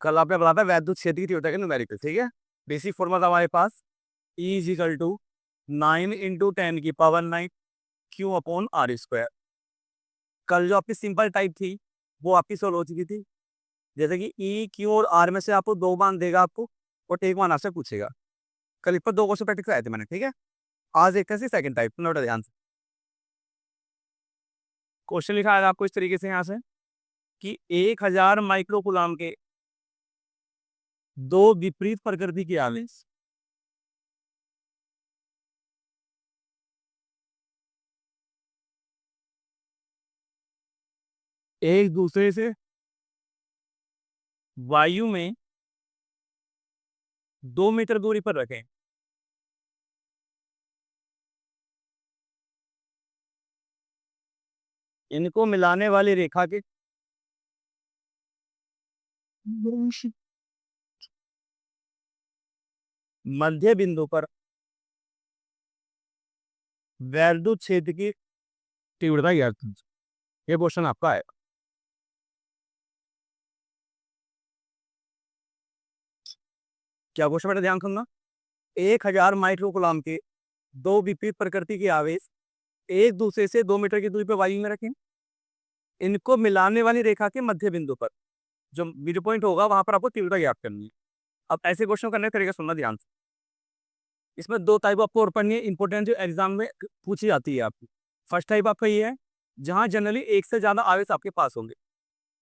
कल आपने बोला था वैद्युत क्षेत्र की तीव्रता के न्यूमेरिकल, ठीक है। बेसिक फॉर्मूला हमारे पास E is equal to 9 × 10⁻⁹ Q upon R square. कल जो आपकी सिंपल टाइप थी वो आपकी सोल्व हो चुकी थी। जैसे कि ई क्यू और आर में से आपको 2 मान देगा आपको और 1 मान आपसे पूछेगा। कल इस पर 2 क्वेश्चन प्रैक्टिस कराए थे मैंने, ठीक है। आज देखते हैं सेकंड टाइप, नोट ध्यान से। क्वेश्चन लिखा है आपको इस तरीके से यहाँ से कि 1000 माइक्रो कूलाम के 2 विपरीत प्रकृति के आवेश एक दूसरे से वायु में 2 मीटर दूरी पर रखें। इनको मिलाने वाली रेखा के मध्य बिंदु पर वैद्युत क्षेत्र की तीव्रता ज्ञात कीजिए। ये क्वेश्चन आपका है। क्या क्वेश्चन बेटा, ध्यान सुनना। 1000 माइक्रो कूलाम के 2 विपरीत प्रकृति के आवेश एक दूसरे से 2 मीटर की दूरी पर वायु में रखें। इनको मिलाने वाली रेखा के मध्य बिंदु पर जो मिड पॉइंट होगा वहां पर आपको तीव्रता ज्ञात करनी है। अब ऐसे क्वेश्चन करने का तरीका सुनना ध्यान से। इसमें 2 टाइप आपको और पढ़नी है, इंपोर्टेंट, जो एग्जाम में पूछी जाती है आपकी। फर्स्ट टाइप आपका ये है जहां जनरली एक से ज्यादा आवेश आपके पास होंगे।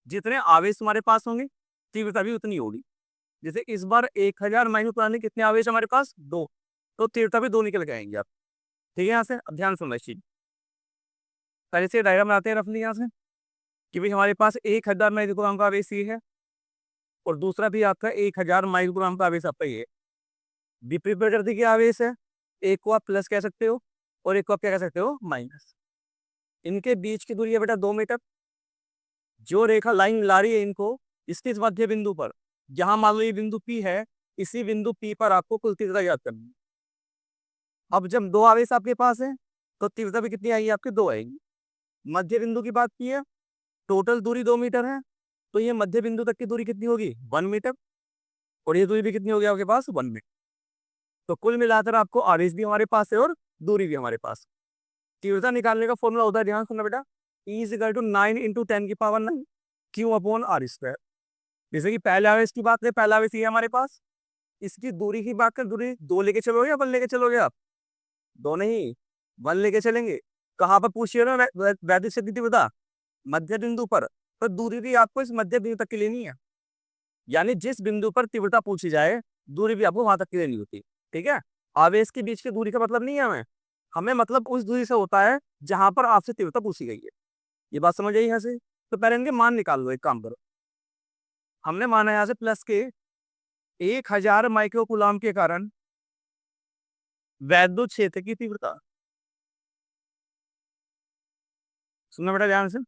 जितने आवेश हमारे पास होंगे तीव्रता भी उतनी होगी। जैसे इस बार 1000 माइक्रो कूलाम में कितने आवेश हमारे पास, 2, तो तीव्रता भी 2 निकल के आएंगे आप। ठीक है। यहाँ से अब ध्यान सुनना इस चीज। पहले से डायग्राम बनाते हैं रफली यहाँ से कि भाई हमारे पास 1000 माइक्रोग्राम का आवेश ये है और दूसरा भी आपका 1000 माइक्रोग्राम का आवेश आपका ये है। विपरीत प्रकृति के आवेश है, एक को आप प्लस कह सकते हो और एक को आप क्या कह सकते हो, माइनस। इनके बीच की दूरी है बेटा 2 मीटर। जो रेखा लाइन ला रही है इनको स्थित मध्य बिंदु पर, जहां मान लो ये बिंदु P है, इसी बिंदु P पर आपको कुल तीव्रता ज्ञात करनी है। अब जब 2 आवेश आपके पास है तो तीव्रता भी कितनी आएगी आपकी, 2 आएगी। मध्य बिंदु की बात की है, टोटल दूरी 2 मीटर है, तो ये मध्य बिंदु तक की दूरी कितनी होगी, 1 मीटर। और ये दूरी भी कितनी होगी आपके पास, 1 मीटर। तो कुल मिलाकर आपको आवेश भी हमारे पास है और दूरी भी हमारे पास। तीव्रता निकालने का फॉर्मूला होता है, ध्यान सुनना बेटा, E is equal to 9 × 10⁻⁹ Q upon R square. जैसे कि पहले आवेश की बात करें, पहला आवेश ये है हमारे पास। इसकी दूरी की बात करें, दूरी 2 लेके चलोगे या 1 लेके चलोगे आप, 2 नहीं 1 लेके चलेंगे। कहाँ पर पूछिए ना वैद्युत क्षेत्र की तीव्रता, मध्य बिंदु पर। तो दूरी भी आपको इस मध्य बिंदु तक की लेनी है। यानी जिस बिंदु पर तीव्रता पूछी जाए दूरी भी आपको वहां तक की लेनी होती है। ठीक है। आवेश के बीच की दूरी का मतलब नहीं है हमें, हमें मतलब उस दूरी से होता है जहां पर आपसे तीव्रता पूछी गई है। ये बात समझ आई यहाँ से। तो पहले इनके मान निकाल लो। एक काम करो, हमने माना यहाँ से प्लस के 1000 माइक्रो कूलाम के कारण वैद्युत क्षेत्र की तीव्रता। सुनना बेटा ध्यान से।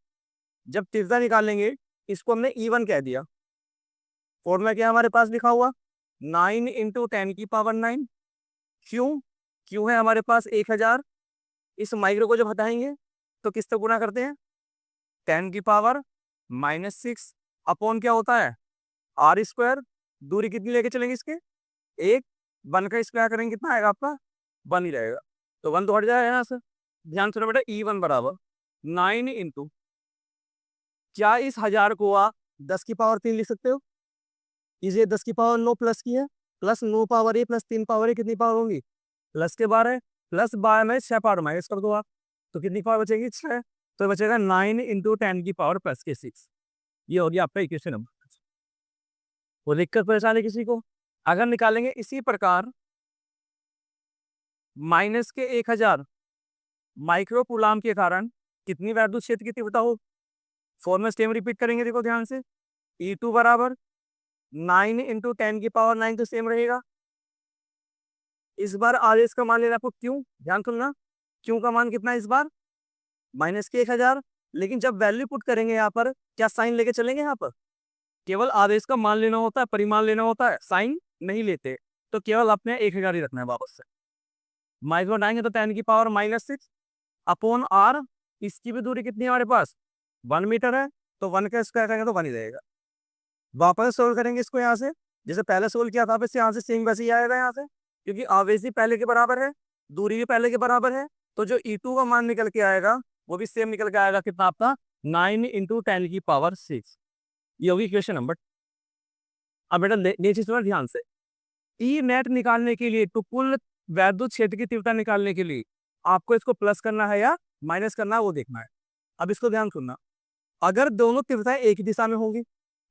जब तीव्रता निकालेंगे इसको हमने E1 कह दिया। फॉर्मूला क्या हमारे पास लिखा हुआ, 9 × 10⁻⁹ क्यों, क्यों है हमारे पास 1000। इस माइक्रो को जब हटाएंगे तो किस तक गुना करते हैं, 10⁻⁻6 अपॉन क्या होता है, आर स्क्वायर। दूरी कितनी लेके चलेंगे इसके, 1। 1 का स्क्वायर करेंगे कितना आएगा आपका, 1 ही रहेगा। तो 1 तो हट जाएगा यहाँ से। ध्यान सुनो बेटा, E1 बराबर 9 × क्या इस 1000 को आप 10⁻³ लिख सकते हो। इसे 10⁻9 प्लस की है, प्लस 9 पावर ए प्लस 3 पावर ए, कितनी पावर होंगी, प्लस के 12, प्लस 12 में 6 पावर माइनस कर दो आप, तो कितनी पावर बचेगी, 6। तो बचेगा 9 × 10⁻⁶। ये हो गया आपका इक्वेशन नंबर। वो दिक्कत परेशानी किसी को, अगर निकालेंगे इसी प्रकार माइनस के 1000 माइक्रो कूलाम के कारण कितनी वैद्युत क्षेत्र की तीव्रता हो। फॉर्मूला स्टेम रिपीट करेंगे, देखो ध्यान से। E2 बराबर 9 × 10⁻⁹ तो सेम रहेगा। इस बार आवेश का मान लेना आपको क्यों, ध्यान सुनना। क्यों का मान कितना है इस बार, माइनस के 1000। लेकिन जब वैल्यू पुट करेंगे यहाँ पर क्या साइन लेके चलेंगे, यहाँ पर केवल आवेश का मान लेना होता है, परिमाण लेना होता है, साइन नहीं लेते। तो केवल अपने 1000 ही रखना है वापस से। माइक्रो हटाएंगे तो 10⁻⁻6 अपॉन आर। इसकी भी दूरी कितनी है हमारे पास, 1 मीटर है, तो 1 का स्क्वायर करेंगे तो 1 ही रहेगा। वापस सोल्व करेंगे इसको यहाँ से, जैसे पहले सोल्व किया था वापस यहाँ से सेम वैसे ही आएगा यहाँ से, क्योंकि आवेश भी पहले के बराबर है, दूरी भी पहले के बराबर है, तो जो E2 का मान निकल के आएगा वो भी सेम निकल के आएगा, कितना आपका 9 × 10⁶। ये होगी क्वेश्चन नंबर। अब बेटा नीचे सुना ध्यान से, ई नेट निकालने के लिए, तो कुल वैद्युत क्षेत्र की तीव्रता निकालने के लिए आपको इसको प्लस करना है या माइनस करना है वो देखना है। अब इसको ध्यान सुनना, अगर दोनों तीव्रताएं एक ही दिशा में होंगी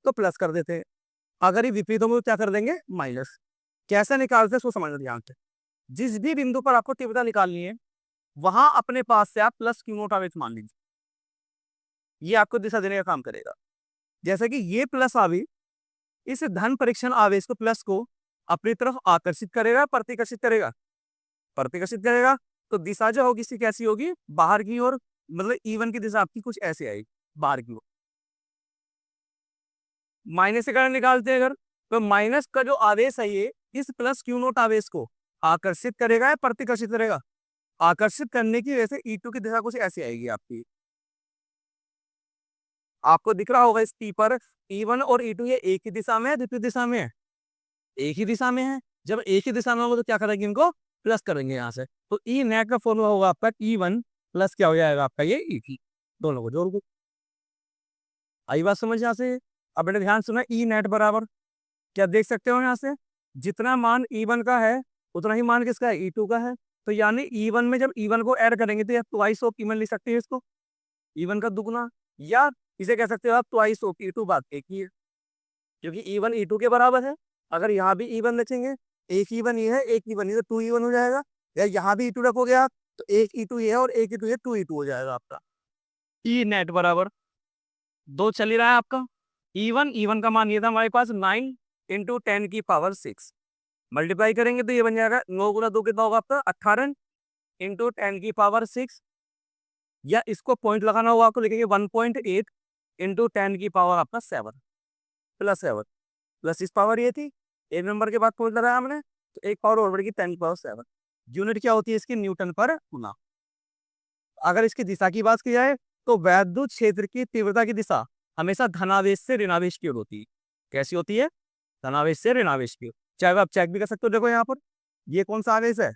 तो प्लस कर देते हैं, अगर ये विपरीत होंगे तो क्या कर देंगे, माइनस। कैसे निकालते हैं इसको समझना ध्यान से। जिस भी बिंदु पर आपको तीव्रता निकालनी है वहां अपने पास से आप प्लस क्यू नोट आवेश मान लीजिए, ये आपको दिशा देने का काम करेगा। जैसे कि ये प्लस आवेश इस धन परीक्षण आवेश को, प्लस को अपनी तरफ आकर्षित करेगा, प्रतिकर्षित करेगा, प्रतिकर्षित करेगा, तो दिशा जो होगी इसकी कैसी होगी, बाहर की ओर, मतलब E1 की दिशा आपकी कुछ ऐसे आएगी, बाहर की ओर। माइनस से करंट निकालते हैं अगर, तो माइनस का जो आवेश है ये इस प्लस क्यू नोट आवेश को आकर्षित करेगा या प्रतिकर्षित करेगा, आकर्षित करने की वजह से E2 की दिशा कुछ ऐसी आएगी आपकी। आपको दिख रहा होगा इस P पर E1 और E2 ये एक ही दिशा में है, विपरीत दिशा में है, एक ही दिशा में है। जब एक ही दिशा में होगा तो क्या करेंगे, इनको प्लस करेंगे यहाँ से, तो ई नेट का फॉर्मूला होगा आपका E1 प्लस क्या हो जाएगा आपका ये E2, दोनों को जोड़ दो। आई बात समझ यहाँ से। अब बेटा ध्यान सुना, ई नेट बराबर क्या देख सकते हो यहाँ से, जितना मान E1 का है उतना ही मान किसका है, E2 का है। तो यानी E1 में जब E1 को ऐड करेंगे तो ट्वाइस ऑफ E1 लिख सकते हैं इसको, E1 का दुगुना, या इसे कह सकते हो आप ट्वाइस ऑफ E2, बात एक ही है, क्योंकि E1 E2 के बराबर है। अगर यहाँ भी E1 रखेंगे, एक E1 ये है, एक E1 ये, तो 2E1 हो जाएगा, या यहाँ भी E2 रखोगे आप तो एक E2 ये है और एक E2 ये, 2E2 हो जाएगा आपका। ई नेट बराबर दो चल ही रहा है आपका, E1 का मान ये था हमारे पास 9 × 10⁶, मल्टीप्लाई करेंगे तो ये बन जाएगा 9 × 2 कितना होगा आपका 18 × 10⁶, या इसको पॉइंट लगाना होगा आपको, लिखेंगे 1.8 × 10⁻, आपका 7 प्लस 7, प्लस इस पावर ये थी, एक नंबर के बाद पॉइंट लगाया हमने तो एक पावर और बढ़ेगी 10⁻7। यूनिट क्या होती है इसकी, न्यूटन पर गुना। अगर इसकी दिशा की बात की जाए तो वैद्युत क्षेत्र की तीव्रता की दिशा हमेशा धनावेश से ऋणावेश की ओर होती है। कैसी होती है, धनावेश से ऋणावेश की ओर। चाहे आप चेक भी कर सकते हो, देखो यहाँ पर ये कौन सा आवेश है,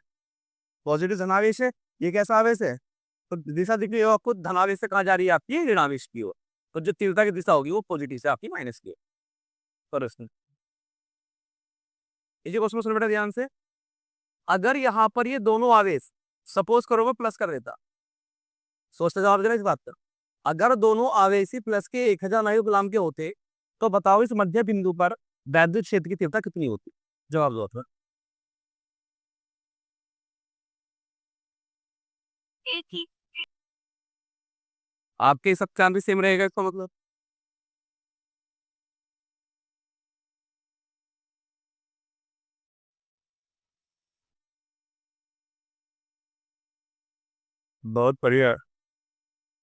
पॉजिटिव धनावेश है, ये कैसा आवेश है, तो दिशा दिख रही है आपको, धनावेश से कहाँ जा रही है आपकी, ऋणावेश की ओर, तो जो तीव्रता की दिशा होगी वो पॉजिटिव से आपकी माइनस की ओर। प्रश्न इसी क्वेश्चन में सुनो बेटा ध्यान से, अगर यहाँ पर ये दोनों आवेश सपोज करो मैं प्लस कर देता, सोचते जवाब देना इस बात का, अगर दोनों आवेश ही प्लस के 1000 माइक्रोकूलम के होते तो बताओ इस मध्य बिंदु पर वैद्युत क्षेत्र की तीव्रता कितनी होती, जवाब दो थोड़ा। आपके सब चांद भी सेम रहेगा इसका मतलब, बहुत बढ़िया।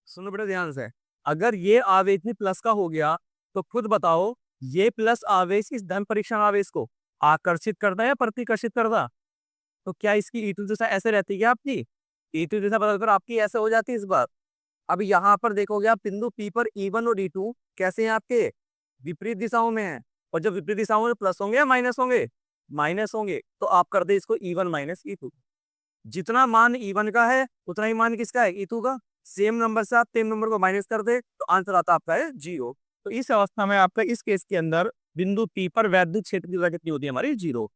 सुनो बेटा ध्यान से, अगर ये आवेश भी प्लस का हो गया तो खुद बताओ ये प्लस आवेश इस धन परीक्षण आवेश को आकर्षित करता है या प्रतिकर्षित करता, तो क्या इसकी E2 दिशा ऐसे रहती है क्या आपकी, E2 दिशा बदलकर आपकी ऐसे हो जाती है इस बार। अब यहाँ पर देखोगे आप बिंदु P पर E1 और E2 कैसे हैं आपके, विपरीत दिशाओं में है, और जब विपरीत दिशाओं में प्लस होंगे या माइनस होंगे, माइनस होंगे, तो आप कर दे इसको E1 माइनस E2, जितना मान E1 का है उतना ही मान किसका है, E2 का। सेम नंबर से आप सेम नंबर को माइनस कर दे तो आंसर आता आपका है 0। तो इस अवस्था में आपका इस केस के अंदर बिंदु P पर वैद्युत क्षेत्र की दिशा कितनी होती है हमारी, 0।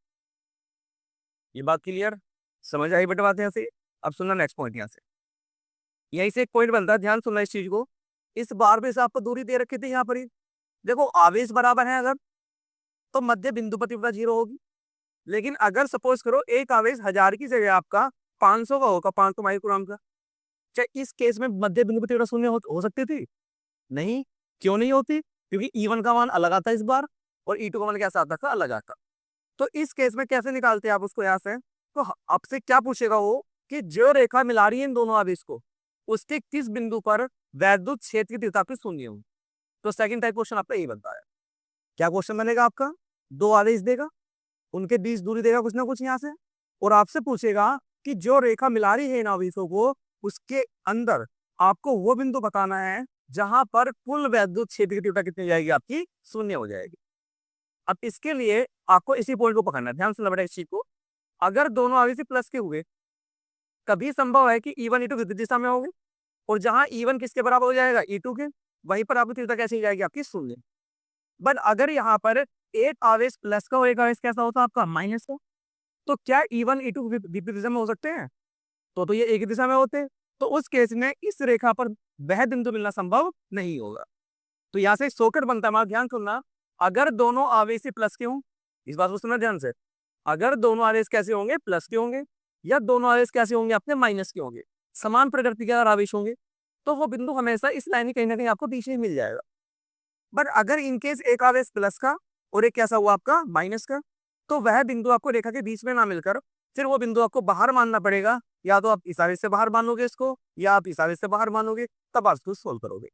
ये बात क्लियर, समझ आई बेटा बात यहाँ से। अब सुनना नेक्स्ट पॉइंट यहाँ से, यहीं से एक पॉइंट बनता है, ध्यान सुनना इस चीज को। इस बार भी से आपको दूरी दे रखी थी यहाँ पर ही, देखो आवेश बराबर है अगर, तो मध्य बिंदु पर तीव्रता 0 होगी। लेकिन अगर सपोज करो एक आवेश 1000 की जगह आपका 500 का होगा, 500 माइक्रोग्राम का, क्या इस केस में मध्य बिंदु पर तीव्रता शून्य हो सकती थी, नहीं। क्यों नहीं होती, क्योंकि E1 का मान अलग आता है इस बार और E2 का मान कैसा आता था, अलग आता। तो इस केस में कैसे निकालते हैं आप उसको यहाँ से, तो आपसे क्या पूछेगा वो कि जो रेखा मिला रही है इन दोनों आवेश को उसके किस बिंदु पर वैद्युत क्षेत्र की तीव्रता की शून्य होगी। तो सेकंड टाइप क्वेश्चन आपका यही बनता है। क्या क्वेश्चन बनेगा आपका, दो आवेश देगा, उनके बीच दूरी देगा कुछ ना कुछ यहाँ से, और आपसे पूछेगा कि जो रेखा मिला रही है इन आवेशों को उसके अंदर आपको वो बिंदु बताना है जहां पर कुल वैद्युत क्षेत्र की तीव्रता कितनी जाएगी आपकी, शून्य हो जाएगी। अब इसके लिए आपको इसी पॉइंट को पकड़ना है, ध्यान से बेटा इस चीज को। अगर दोनों आगे से प्लस के हुए, कभी संभव है कि E1 E2 विपरीत दिशा में होंगे, और जहां E1 किसके बराबर हो जाएगा, E2 के, वहीं पर आपको तीव्रता कैसी जाएगी, आपकी शून्य। बट अगर यहाँ पर एक आवेश प्लस का और एक आवेश कैसा होता है आपका, माइनस का, तो क्या E1 E2 विपरीत दिशा में हो सकते हैं? तो ये एक ही दिशा में होते हैं। तो उस केस में इस रेखा पर वह बिंदु मिलना संभव नहीं होगा। तो यहाँ से शॉर्टकट बनता है हमारा, ध्यान सुनना। अगर दोनों आवेश प्लस के हों, इस बात को सुनना ध्यान से, अगर दोनों आवेश कैसे होंगे, प्लस के होंगे, या दोनों आवेश कैसे होंगे, अपने माइनस के होंगे, समान प्रकृति के अगर आवेश होंगे, तो वो बिंदु हमेशा इस लाइन कहीं ना कहीं आपको पीछे ही मिल जाएगा। बट अगर इनकेस एक आवेश प्लस का और एक कैसा हुआ आपका, माइनस का, तो वह बिंदु आपको रेखा के बीच में ना मिलकर फिर वो बिंदु आपको बाहर मानना पड़ेगा। या तो आप इस आवेश से बाहर मानोगे इसको, या आप इस आवेश से बाहर मानोगे, तब आप इसको सोल्व करोगे।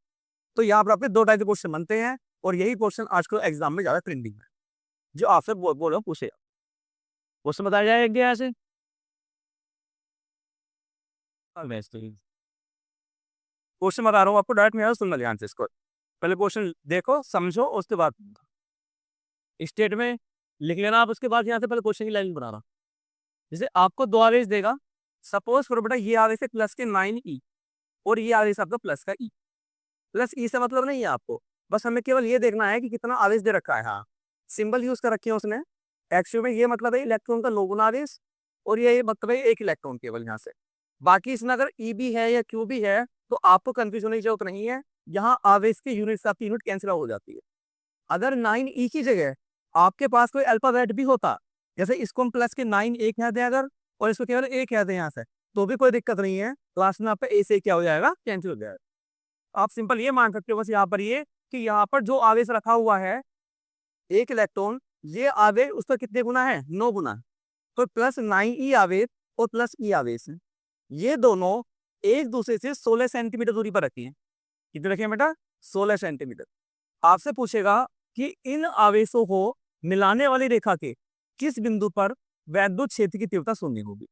तो यहाँ पर आपके दो टाइप के क्वेश्चन बनते हैं, और यही क्वेश्चन आजकल एग्जाम में ज्यादा ट्रेंडिंग है, जो आपसे बोल रहा हूँ पूछे। क्वेश्चन बताया जाए एक यहाँ से। क्वेश्चन बता रहा हूँ आपको, डायरेक्ट मेरा सुनना ध्यान से इसको। पहले क्वेश्चन देखो, समझो, उसके बाद स्टेट में लिख लेना आप। उसके बाद यहाँ से पहले क्वेश्चन की लाइन बना रहा। जैसे आपको दो आवेश देगा, सपोज करो बेटा ये आवेश है प्लस के 9E, और ये आवेश आपका प्लस का E। प्लस E से मतलब नहीं है आपको, बस हमें केवल ये देखना है कि कितना आवेश दे रखा है। हाँ, सिंबल यूज कर रखे हैं उसने। एक्चुअल में ये मतलब है इलेक्ट्रॉन का 9 गुना आवेश, और ये मतलब है एक इलेक्ट्रॉन केवल यहाँ से। बाकी इसमें अगर E भी है या Q भी है, तो आपको कंफ्यूज होने की जरूरत नहीं है। यहाँ आवेश की यूनिट आपकी यूनिट कैंसिल हो जाती है। अगर 9E की जगह आपके पास कोई अल्फाबेट भी होता, जैसे इसको हम प्लस के 9 एक यहाँ दें अगर, और इसको केवल एक यहाँ दें यहाँ से, तो भी कोई दिक्कत नहीं है। क्लास में आपका ए से क्या हो जाएगा, कैंसिल हो जाएगा। आप सिंपल ये मान सकते हो बस यहाँ पर ये, कि यहाँ पर जो आवेश रखा हुआ है एक इलेक्ट्रॉन, ये आवेश उसका कितने गुना है, 9 गुना। तो प्लस 9E आवेश और प्लस E आवेश है, ये दोनों एक दूसरे से 16 सेंटीमीटर दूरी पर रखी है। कितने रखे हैं बेटा, 16 सेंटीमीटर। आपसे पूछेगा कि इन आवेशों को मिलाने वाली रेखा के किस बिंदु पर वैद्युत क्षेत्र की तीव्रता शून्य होगी।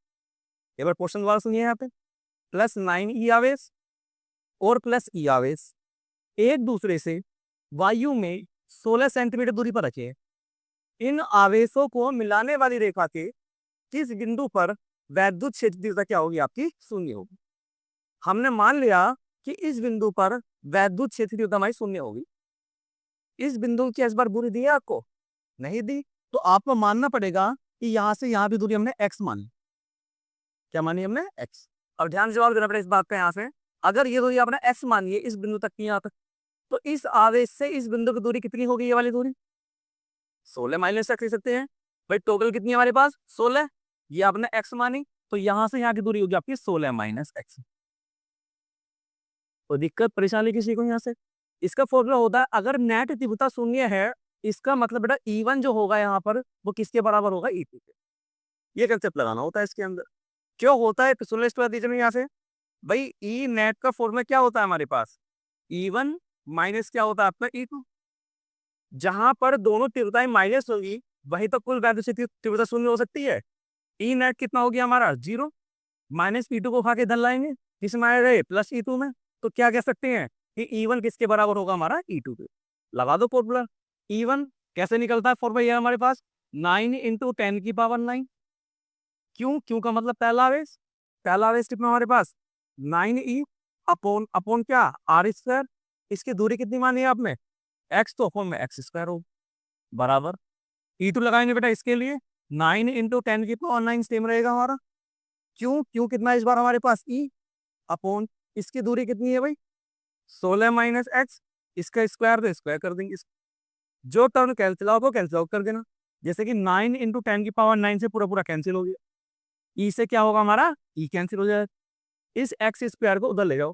एक बार क्वेश्चन दोबारा सुनिए। यहाँ पे प्लस 9E आवेश और प्लस E आवेश एक दूसरे से वायु में 16 सेंटीमीटर दूरी पर रखे हैं। इन आवेशों को मिलाने वाली रेखा के किस बिंदु पर वैद्युत क्षेत्र की तीव्रता क्या होगी, आपकी शून्य होगी। हमने मान लिया कि इस बिंदु पर वैद्युत क्षेत्र की तीव्रता हमारी शून्य होगी। इस बिंदु की इस बार दूरी दी है आपको, नहीं दी, तो आपको मानना पड़ेगा कि यहां से यहां की दूरी हमने x मानी। क्या मानी हमने, x। अब ध्यान से जवाब देना पड़ेगा इस बात का। यहाँ से अगर ये दूरी आपने x मानी है इस बिंदु तक की, यहाँ तक, तो इस आवेश से इस बिंदु की दूरी कितनी होगी, ये वाली दूरी 16 माइनस x लिख सकते हैं। भाई टोटल कितनी है हमारे पास, 16। ये आपने x मानी, तो यहां से यहाँ की दूरी होगी आपकी 16 माइनस x। तो दिक्कत परेशानी किसी को यहाँ से, इसका फॉर्मूला होता है अगर नेट तीव्रता शून्य है, इसका मतलब बेटा E1 जो होगा यहाँ पर वो किसके बराबर होगा, E2 के। ये कंसेप्ट लगाना होता है इसके अंदर। क्यों होता है, सुन ले इसके दीजिए यहाँ से। भाई ई नेट का फॉर्मूला क्या होता है हमारे पास, E1 माइनस क्या होता है आपका, E2। जहां पर दोनों तीव्रताएं माइनस होगी, वहीं तो कुल वैल्यू से तीव्रता शून्य हो सकती है। ई नेट कितना हो गया हमारा, 0। माइनस E2 को खा के धन लाएंगे, किसमें आए रहे, प्लस E2 में। तो क्या कह सकते हैं कि E1 किसके बराबर होगा, हमारा E2 के। लगा दो फॉर्मूला। E1 कैसे निकलता है, फॉर्मूला ये हमारे पास 9 × 10⁹। क्यों का मतलब पहला आवेश, पहला आवेश कितना हमारे पास 9E अपॉन अपॉन क्या, r²। इसकी दूरी कितनी मानी है आपने, x, तो अपॉन में x² हो बराबर। E2 लगाएंगे बेटा इसके लिए 9 × 10⁹ सेम रहेगा हमारा। क्यों कितना इस बार हमारे पास E अपॉन, इसकी दूरी कितनी है भाई 16 माइनस x, इसका स्क्वायर तो स्क्वायर कर देंगे। जो टर्म कैंसिल आउट को कैंसिल आउट कर देना। जैसे कि 9 × 10⁹ से पूरा पूरा कैंसिल हो गया। ई से क्या होगा हमारा, ई कैंसिल हो जाएगा। इस x² को उधर ले जाओ,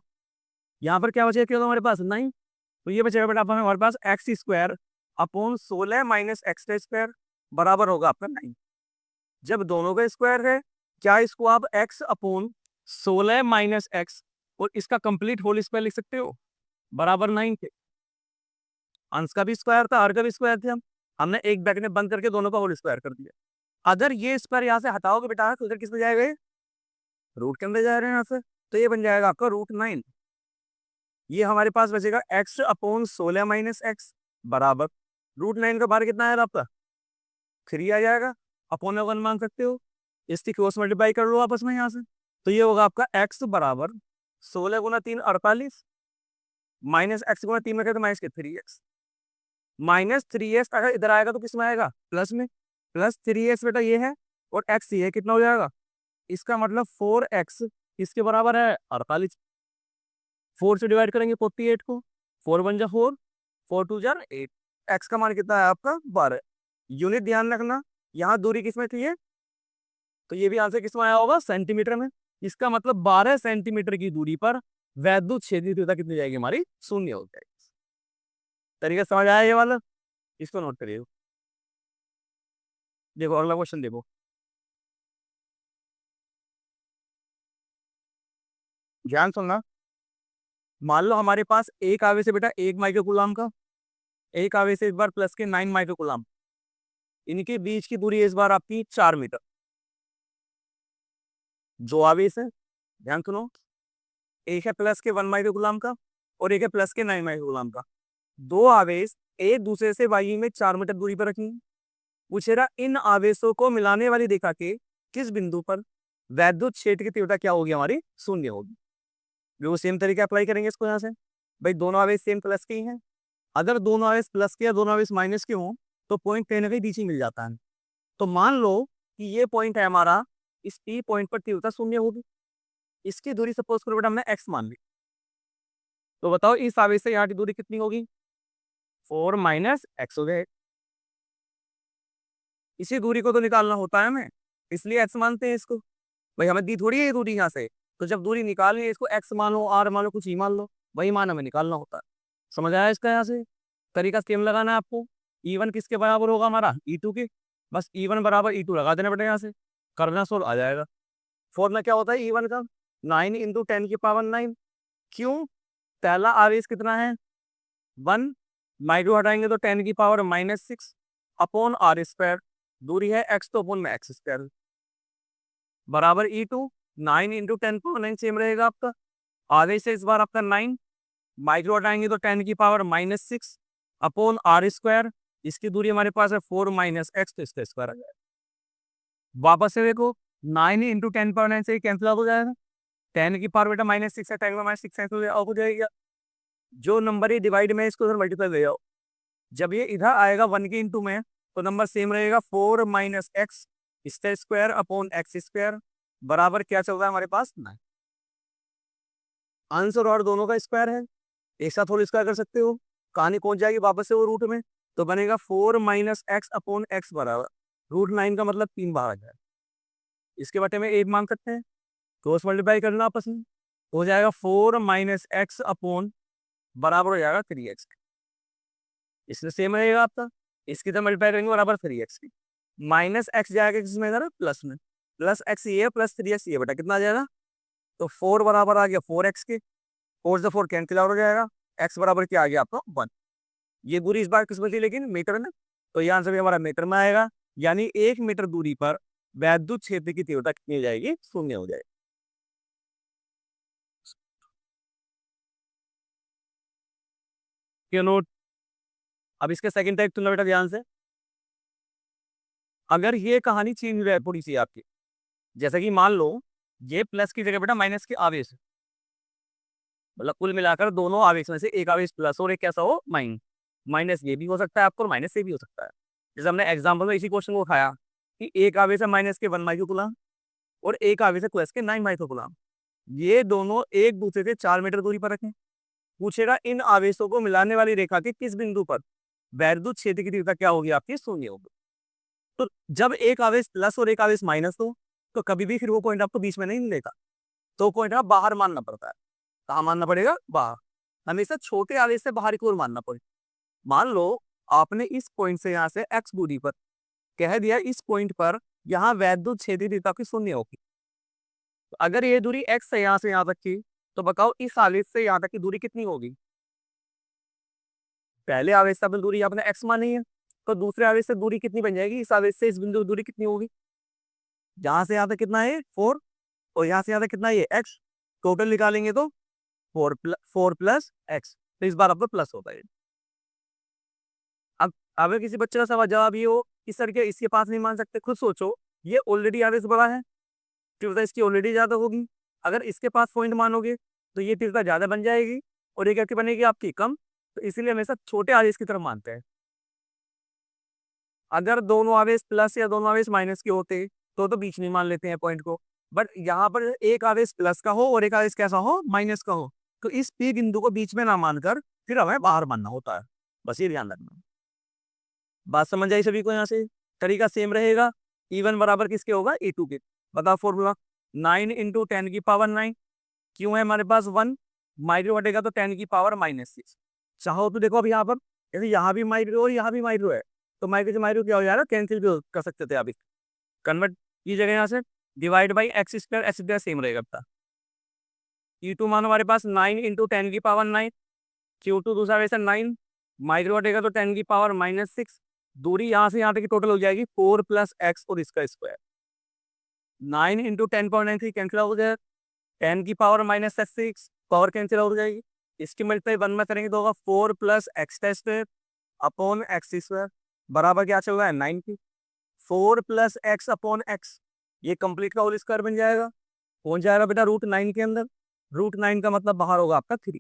यहाँ पर क्या बचेगा केवल हमारे पास 9। तो ये बचेगा बेटा हमारे पास x² अपॉन 16 माइनस x² बराबर होगा आपका 9। जब दोनों का स्क्वायर है, क्या इसको आप x अपॉन 16 माइनस x और इसका कंप्लीट होल स्क्वायर लिख सकते हो, बराबर 9 के। अंश का भी स्क्वायर था, हर का भी स्क्वायर थे, हमने एक ब्रैकेट में बंद करके दोनों का होल स्क्वायर कर दिया। अगर ये स्क्वायर यहाँ से हटाओगे बेटा, तो इधर किस में जाएगा, रूट के अंदर जा रहे हैं यहाँ से, तो ये बन जाएगा आपका √9। ये हमारे पास बचेगा x अपॉन 16 माइनस x बराबर √9 का बाहर कितना आया आपका 3 आ जाएगा, अपॉन में 1 मान सकते हो, इसकी क्रॉस मल्टीप्लाई कर लो आपस में यहाँ से, तो ये होगा आपका x बराबर 16 गुना 3 48, माइनस एक्स गुना 3 में कहते माइनस के 3x, माइनस 3x अगर इधर आएगा तो किस में आएगा प्लस में, प्लस 3x बेटा ये है और x ये है, कितना हो जाएगा, इसका मतलब 4x इसके बराबर है 48, 4 से डिवाइड करेंगे 48 को, 4 1 जा 4, 4 2 जा 8, x का मान कितना है आपका 12। यूनिट ध्यान रखना, यहाँ दूरी किसमें थी ये, तो ये भी आंसर किसमें आया होगा सेंटीमीटर में, इसका मतलब 12 सेंटीमीटर की दूरी पर वैद्युत क्षेत्रीय तीव्रता कितनी जाएगी हमारी, शून्य हो जाएगी। तरीका समझ आया ये वाला, इसको नोट करिए। देखो अगला क्वेश्चन देखो, ध्यान सुनना, मान लो हमारे पास एक आवेश है बेटा 1 माइक्रो कूलम का, एक आवेश है इस बार प्लस के 9 माइक्रो कूलम, इनके बीच की दूरी इस बार आपकी 4 मीटर। जो आवेश है ध्यान सुनो, एक है प्लस के 1 माइक्रो कूलम का और एक है प्लस के 9 माइक्रो कूलम का, दो आवेश एक दूसरे से वायु में 4 मीटर दूरी पर रखेंगे। पूछे रहा इन आवेशों को मिलाने वाली रेखा के किस बिंदु पर वैद्युत क्षेत्र की तीव्रता क्या होगी हमारी, शून्य होगी। वो सेम तरीके अप्लाई करेंगे इसको यहाँ से, भाई दोनों आवेश सेम प्लस के ही हैं, अगर दोनों आवेश प्लस के या दोनों आवेश माइनस के हों तो पॉइंट कहीं ना कहीं बीच ही मिल जाता है। तो मान लो कि ये पॉइंट है हमारा, इस पी पॉइंट पर तीव्रता शून्य होगी, इसकी दूरी सपोज करो बेटा हमने एक्स मान ली, तो बताओ इस आवेश से यहाँ की दूरी कितनी होगी, 4 माइनस एक्स हो गए। इसी दूरी को तो निकालना होता है हमें, इसलिए एक्स मानते हैं इसको, भाई हमें दी थोड़ी है ये दूरी यहाँ से, तो जब दूरी निकालनी है इसको एक्स मान लो, आर मान लो, कुछ ही मान लो, वही मान हमें निकालना होता है। समझ आया इसका, यहाँ से तरीका सेम लगाना है आपको। E1 किसके बराबर होगा हमारा E2 के, बस E1 बराबर E2 लगा देना बेटा, यहाँ से करना सोल्व आ जाएगा। फॉर्मूला क्या होता है E1 का, 9 इंटू 10 की पावर 9, क्यों, पहला आवेश कितना है 1, माइक्रो हटाएंगे तो 10 की पावर -6 अपॉन आर स्क्वायर, दूरी है x तो अपॉन में एक्स स्क्वायर बराबर E2, 9 इंटू 10 पावर 9 सेम रहेगा आपका, आवेश से इस बार आपका 9, माइक्रो हटाएंगे तो 10 की पावर -6 अपॉन आर स्क्वायर, इसकी दूरी हमारे पास है 4 माइनस एक्स, तो इसका स्क्वायर आ जाएगा। वापस से देखो 9 इंटू 10 पावर 9 से कैंसिल आउट हो जाएगा, 10 की पावर बेटा -6 है, 10 का -6 हो जाएगा, जो नंबर ही डिवाइड में इसको उधर मल्टीप्लाई ले जाओ, जब ये इधर आएगा 1 के इंटू में तो नंबर सेम रहेगा 4 माइनस एक्स, इसका स्क्वायर अपॉन एक्स स्क्वायर बराबर क्या चल रहा है हमारे पास 9। आंसर और दोनों का स्क्वायर है, एक साथ होल स्क्वायर कर सकते हो, कहानी पहुंच जाएगी वापस से वो रूट में, तो बनेगा 4 माइनस एक्स अपॉन एक्स बराबर √9 का मतलब 3 बार आ जाए, इसके बटे में 1 मान सकते हैं, क्रॉस मल्टीप्लाई करना आपस में, हो जाएगा 4 माइनस एक्स अपॉन बराबर हो जाएगा 3x, इसमें सेम रहेगा आपका, इसकी तरह मल्टीप्लाई करेंगे बराबर 3x की, माइनस एक्स जाएगा किसमें इधर प्लस में, प्लस एक्स ये प्लस 3x ये बेटा कितना आ जाएगा, तो 4 बराबर आ गया 4x के, 4 से 4 कैंसिल आउट हो जाएगा, x बराबर क्या आ गया आपका 1। ये दूरी इस बार किस में थी लेकिन मीटर में, तो ये आंसर भी हमारा मीटर में आएगा, यानी 1 मीटर दूरी पर वैद्युत क्षेत्र की तीव्रता कितनी हो जाएगी, शून्य हो जाएगी। क्यों नोट, अब इसके सेकंड टाइप सुनना बेटा ध्यान से, अगर ये कहानी चेंज हो जाए थोड़ी सी आपकी, जैसे कि मान लो ये प्लस की जगह बेटा माइनस के आवेश, मतलब कुल मिलाकर दोनों आवेश में से एक आवेश प्लस और एक कैसा हो माइनस, माइनस ये भी हो सकता है आपको और माइनस ये भी हो सकता है, जैसे हमने एग्जाम्पल में इसी क्वेश्चन को खाया कि एक आवेश है माइनस के 1 माइक्रो कूलम और एक आवेश है प्लस के 9 माइक्रो कूलम, ये दोनों एक दूसरे से 4 मीटर दूरी पर रखें। पूछेगा इन आवेशों को मिलाने वाली रेखा के किस बिंदु पर वैद्युत क्षेत्र की तीव्रता क्या होगी आपकी, शून्य होगी। तो जब एक आवेश प्लस और एक आवेश माइनस हो तो कभी भी फिर वो पॉइंट आपको बीच में नहीं मिलेगा, तो पॉइंट आप बाहर मानना पड़ता है, कहाँ मानना पड़ेगा, बाहर, हमेशा छोटे आवेश से बाहर की ओर मानना पड़ेगा। मान लो आपने इस पॉइंट से यहाँ से एक्स दूरी पर कह दिया, इस पॉइंट पर यहाँ वैद्युत क्षेत्रीय तीव्रता की शून्य होगी, तो अगर ये दूरी एक्स है यहाँ से यहाँ तक की, तो बताओ इस आवेश से यहाँ तक की दूरी कितनी होगी, पहले आवेश से दूरी आपने एक्स मानी है, तो दूसरे आवेश से दूरी कितनी बन जाएगी, इस आवेश से इस बिंदु की दूरी कितनी होगी, जहां से यहाँ तक कितना है 4 और यहाँ से यहाँ तक कितना है एक्स, टोटल निकालेंगे तो 4 प्लस एक्स, तो इस बार आपको प्लस होता है। अब अगर किसी बच्चे का सवाल जवाब ये हो इस सर के इसके पास नहीं मान सकते, खुद सोचो ये ऑलरेडी आवेश बड़ा है, तीव्रता इसकी ऑलरेडी ज़्यादा होगी। अगर इसके पास पॉइंट मानोगे तो ये तीव्रता ज़्यादा बन जाएगी और ये क्या बनेगी आपकी कम। तो इसीलिए हमेशा छोटे आवेश की तरफ मानते हैं। अगर दोनों आवेश प्लस या दोनों आवेश माइनस के होते तो बीच में मान लेते हैं पॉइंट को। बट यहाँ पर एक आवेश प्लस का हो और एक आवेश कैसा हो, माइनस का हो, तो इस पी बिंदु को बीच में ना मानकर फिर हमें बाहर मानना होता है। बस ये ध्यान रखना। बात समझ आई सभी को? यहाँ से तरीका सेम रहेगा। E1 बराबर किसके होगा, E2 के। बताओ फॉर्मूला 9 इंटू 10⁻9। क्यों है हमारे पास 1 माइक्रो घटेगा तो 10⁻⁻6। चाहो तो देखो अब यहाँ पर जैसे यहाँ भी माइक्रो और यहाँ भी माइक्रो है, तो माइक्रो से माइक्रो क्या हो जाएगा, कैंसिल भी कर सकते थे। अभी कन्वर्ट कीजिएगा यहाँ से, divide by x square same रहेगा अपना। E2 मानो हमारे पास 9 इंटू 10⁻9। Q2 दूसरा वैसे 9 माइक्रो घटेगा तो 10⁻6। दूरी यहाँ से यहाँ तक की टोटल हो जाएगी 4 प्लस एक्स और इसका स्क्वायर। 9 इंटू 10.93 कैंसिल हो जाएगा, 10⁻6 पावर कैंसिल हो जाएगी। इसकी मल्टीप्लाई 1 में करेंगे तो होगा 4 plus x square upon x square बराबर क्या चल रहा है 9 की। 4 प्लस एक्स अपॉन एक्स ये कंप्लीट का होल स्क्वायर बन जाएगा। पहुंच जाएगा बेटा √9 के अंदर। √9 का मतलब बाहर होगा आपका 3।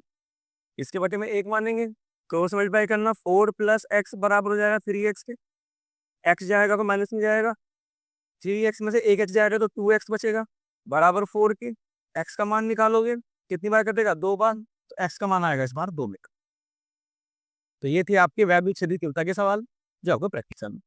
इसके बटे में 1 मानेंगे, क्रॉस मल्टीप्लाई करना 4 प्लस एक्स बराबर हो जाएगा 3x के। एक्स जाएगा तो माइनस में जाएगा, 3x में से 1x जाएगा तो 2x बचेगा बराबर 4 के। एक्स का मान निकालोगे कितनी बार कटेगा, 2 बार, तो एक्स का मान आएगा इस बार 2 में। तो ये थे आपके वैद्युत क्षेत्र तीव्रता के सवाल जो आपको प्रैक्टिस करना।